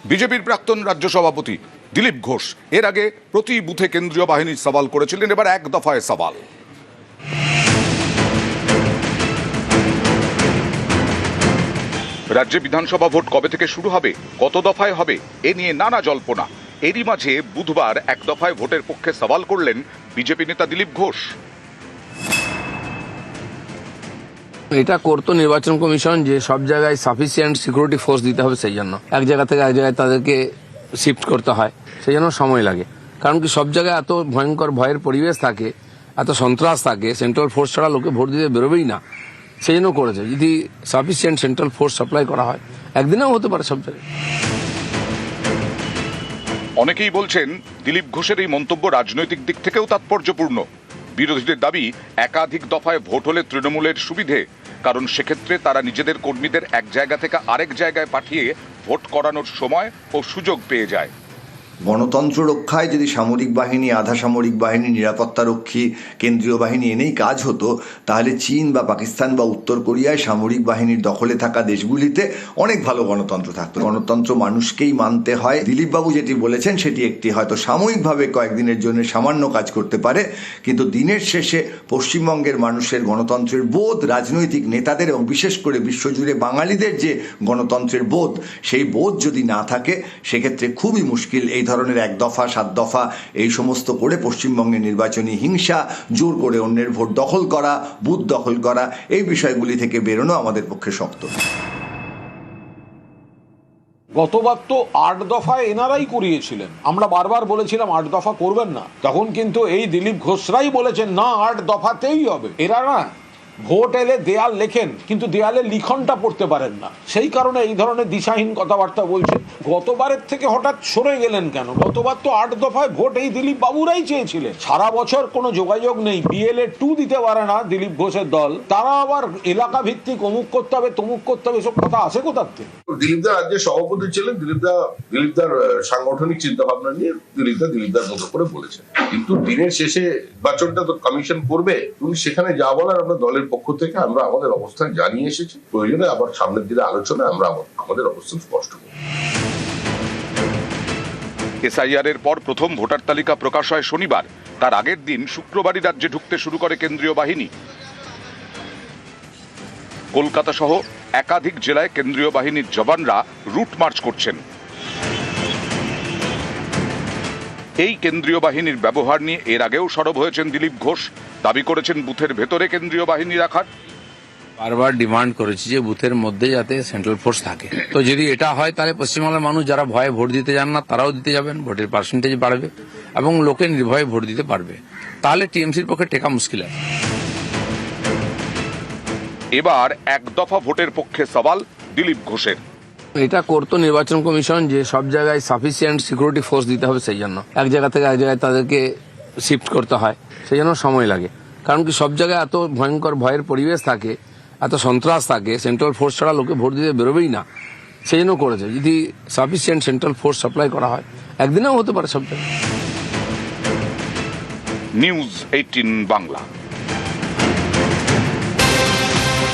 বিজেপির প্রাক্তন রাজ্য সভাপতি দিলীপ ঘোষ এর আগে প্রতি বুথে কেন্দ্রীয় বাহিনীর সওয়াল করেছিলেন, এবার এক দফায় সওয়াল। রাজ্যে বিধানসভা ভোট কবে থেকে শুরু হবে, কত দফায় হবে, এ নিয়ে নানা জল্পনা। এরই মাঝে বুধবার এক দফায় ভোটের পক্ষে সওয়াল করলেন বিজেপি নেতা দিলীপ ঘোষ। এটা করতো নির্বাচন কমিশন যে সব জায়গায় সাফিসিয়েন্ট সিকিউরিটি ফোর্স দিতে হবে, সেই জন্য এক জায়গা থেকে এক জায়গায় তাদেরকে শিফট করতে হয়, সেই জন্য সময় লাগে। কারণ কি সব জায়গায় এত ভয়ঙ্কর ভয়ের পরিবেশ থাকে, এত সন্ত্রাস থাকে, সেন্ট্রাল ফোর্স ছাড়া লোকে ভোট দিতে বেরোবেই না, সেই জন্য করেছে। যদি সাফিসিয়েন্ট সেন্ট্রাল ফোর্স সাপ্লাই করা হয় একদিনেও হতে পারে সব জায়গায়। অনেকেই বলছেন দিলীপ ঘোষের এই মন্তব্য রাজনৈতিক দিক থেকেও তাৎপর্যপূর্ণ। বিরোধীদের দাবি একাধিক দফায় ভোট হলে তৃণমূলের সুবিধে, কারণ সেক্ষেত্রে তারা নিজেদের কর্মীদের এক জায়গা থেকে আরেক জায়গায় পাঠিয়ে ভোট করানোর সময় ও সুযোগ পেয়ে যায়। গণতন্ত্র রক্ষায় যদি সামরিক বাহিনী, আধা সামরিক বাহিনী, নিরাপত্তারক্ষী, কেন্দ্রীয় বাহিনী এনেই কাজ হতো, তাহলে চীন বা পাকিস্তান বা উত্তর কোরিয়ায় সামরিক বাহিনীর দখলে থাকা দেশগুলিতে অনেক ভালো গণতন্ত্র থাকতো। গণতন্ত্র মানুষকেই মানতে হয়। দিলীপবাবু যেটি বলেছেন সেটি একটি হয়তো সাময়িকভাবে কয়েকদিনের জন্য সামান্য কাজ করতে পারে, কিন্তু দিনের শেষে পশ্চিমবঙ্গের মানুষের গণতন্ত্রের বোধ, রাজনৈতিক নেতাদের এবং বিশেষ করে বিশ্বজুড়ে বাঙালিদের যে গণতন্ত্রের বোধ, সেই বোধ যদি না থাকে সেক্ষেত্রে খুবই মুশকিল এই ধরনের এক দফা, সাত দফা এই সমস্ত করে পশ্চিমবঙ্গে নির্বাচনী হিংসা, জোর করে অন্যের ভোট দখল করা, বুথ দখল করা, এই বিষয়গুলি থেকে বেরোনো আমাদের পক্ষে শক্ত। গতবার তো 8 দফায় এনারাই করিয়েছিলেন, আমরা বারবার বলেছিলাম 8 দফা করবেন না, তখন কিন্তু এই দিলীপ ঘোষরাই বলেছেন না 8 দফাতেই হবে। এরা না ভোট এলে দেয়াল লেখেন, কিন্তু দেয়ালে লিখনটা পড়তে পারেন না, সেই কারণে এই ধরনের দিশাহীন কথাবার্তা বলছে। গতবারের থেকে হঠাৎ সরে গেলেন কেন? গতবার তো 8 দফায় ভোট এই দিলীপ বাবুরাই চেয়েছিলেন। সারা বছর কোনো যোগাযোগ নেই, BLA 2 দিতে পারে না দিলীপ ঘোষের দল, তারা আবার এলাকা ভিত্তিক অমুক করতে হবে তমুক করতে হবে, এসব কথা আসে কোথার থেকে? দিলীপদা রাজ্যের সভাপতি ছিলেন, দিলীপদার সাংগঠনিক চিন্তা ভাবনা নিয়ে দিলীপদার মতো করে বলেছেন, কিন্তু দিনের শেষে নির্বাচনটা তো কমিশন করবে, তুমি সেখানে যা বলার আমরা দলের পক্ষ থেকে আমরা আমাদের অবস্থান জানিয়ে এসেছি। প্রয়োজনে আবার সামনের দিনে আলোচনা আমরা আমাদের অবস্থান স্পষ্ট করব। SIR এর পর প্রথম ভোটার তালিকা প্রকাশ হয় শনিবার, তার আগের দিন শুক্রবারই রাজ্যে ঢুকতে শুরু করে কেন্দ্রীয় বাহিনী। কলকাতা সহ একাধিক জেলায় কেন্দ্রীয় বাহিনীর জওয়ানরা রুট মার্চ করছেন। এই কেন্দ্রীয় বাহিনীর ব্যবহার নিয়ে এর আগেও সরব হয়েছেন দিলীপ ঘোষ, দাবি করেছেন বুথের ভেতরে কেন্দ্রীয় বাহিনী রাখার। বারবার ডিমান্ড করেছি যে বুথের মধ্যে যাতে সেন্ট্রাল ফোর্স থাকে। তো যদি এটা হয় তাহলে পশ্চিমবাংলার মানুষ যারা ভয়ে ভোট দিতে যান না তারাও দিতে যাবেন, ভোটের পার্সেন্টেজ বাড়বে এবং লোকে নির্ভয়ে ভোট দিতে পারবে, তাহলে টিএমসির পক্ষে টেকা মুশকিল আছে। এবার এক দফা ভোটের পক্ষে সওয়াল দিলীপ ঘোষের। এটা করতো নির্বাচন কমিশন যে সব জায়গায় সাফিসিয়েন্ট সিকিউরিটি ফোর্স দিতে হবে, সেই জন্য এক জায়গা থেকে এক জায়গায় তাদেরকে শিফট করতে হয়, সেই জন্য সময় লাগে। কারণ কি সব জায়গায় এত ভয়ঙ্কর ভয়ের পরিবেশ থাকে, এত সন্ত্রাস থাকে, সেন্ট্রাল ফোর্স ছাড়া লোকে ভোট দিতে বেরোবেই না, সেই জন্য করেছে। যদি সাফিসিয়েন্ট সেন্ট্রাল ফোর্স সাপ্লাই করা হয় একদিনেও হতে পারে সব জায়গায়। নিউজ 18 বাংলা।